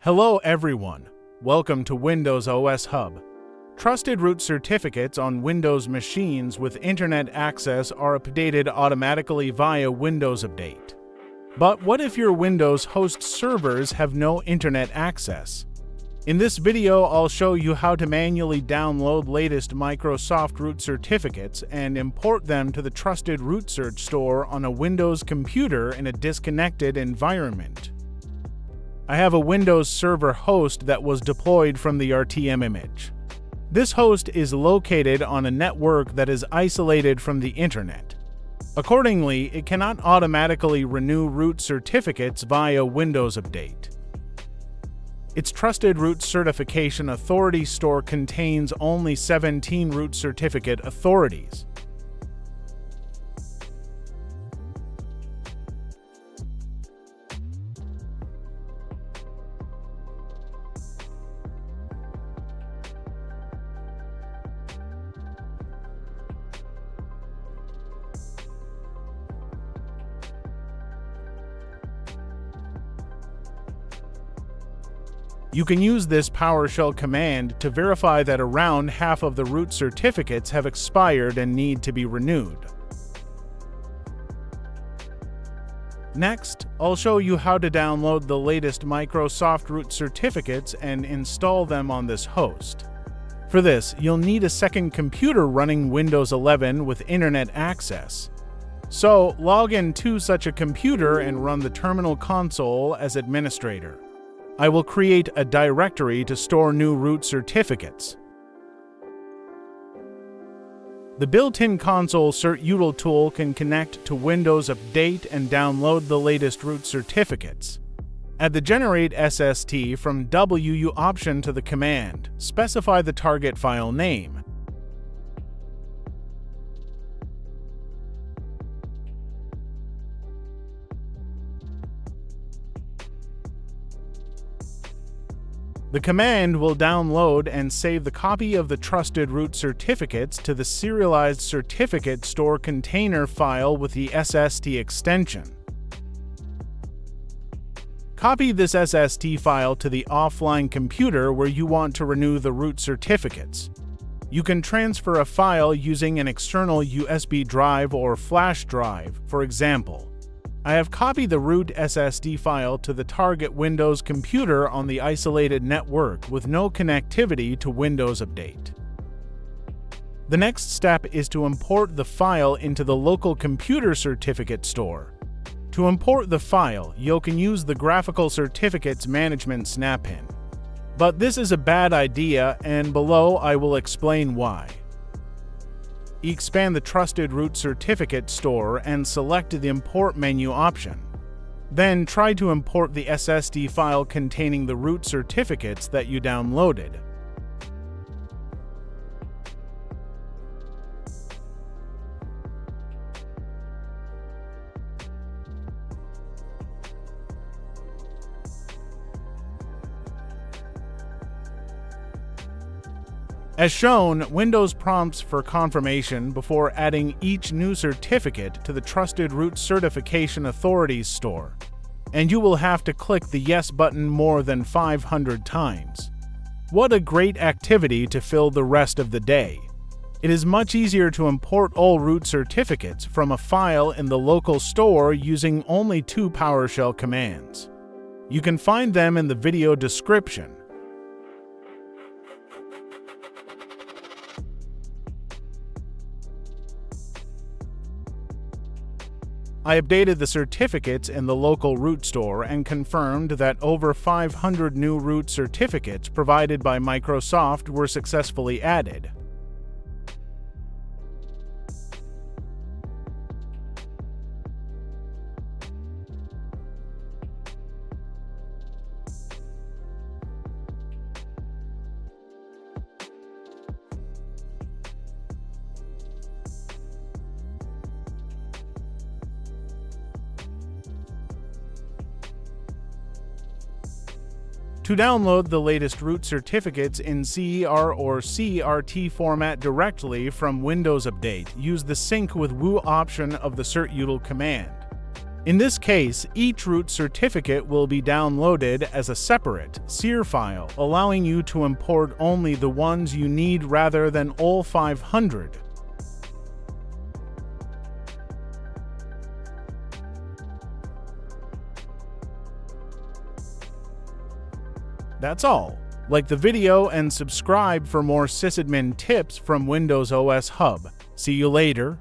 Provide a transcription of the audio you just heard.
Hello everyone, welcome to Windows OS Hub. Trusted root certificates on Windows machines with internet access are updated automatically via Windows Update. But what if your Windows host servers have no internet access? In this video, I'll show you how to manually download latest Microsoft root certificates and import them to the trusted RootStore store on a Windows computer in a disconnected environment. I have a Windows Server host that was deployed from the RTM image. This host is located on a network that is isolated from the internet. Accordingly, it cannot automatically renew root certificates via Windows Update. Its trusted root certification authority store contains only 17 root certificate authorities. You can use this PowerShell command to verify that around half of the root certificates have expired and need to be renewed. Next, I'll show you how to download the latest Microsoft root certificates and install them on this host. For this, you'll need a second computer running Windows 11 with internet access. So, log in to such a computer and run the terminal console as administrator. I will create a directory to store new root certificates. The built-in console CertUtil tool can connect to Windows Update and download the latest root certificates. Add the generateSSTFromWU option to the command. Specify the target file name. The command will download and save the copy of the trusted root certificates to the serialized certificate store container file with the SST extension. Copy this SST file to the offline computer where you want to renew the root certificates. You can transfer a file using an external USB drive or flash drive, for example. I have copied the root SSD file to the target Windows computer on the isolated network with no connectivity to Windows Update. The next step is to import the file into the local computer certificate store. To import the file, you can use the Graphical Certificates Management snap-in. But this is a bad idea, and below I will explain why. Expand the Trusted Root Certificate store and select the Import menu option. Then try to import the SSD file containing the root certificates that you downloaded. As shown, Windows prompts for confirmation before adding each new certificate to the Trusted Root Certification Authorities store, and you will have to click the Yes button more than 500 times. What a great activity to fill the rest of the day! It is much easier to import all root certificates from a file in the local store using only 2 PowerShell commands. You can find them in the video description. I updated the certificates in the local root store and confirmed that over 500 new root certificates provided by Microsoft were successfully added. To download the latest root certificates in CER or CRT format directly from Windows Update, use the syncWithWU option of the CertUtil command. In this case, each root certificate will be downloaded as a separate CIR file, allowing you to import only the ones you need rather than all 500. That's all. Like the video and subscribe for more sysadmin tips from Windows OS Hub. See you later.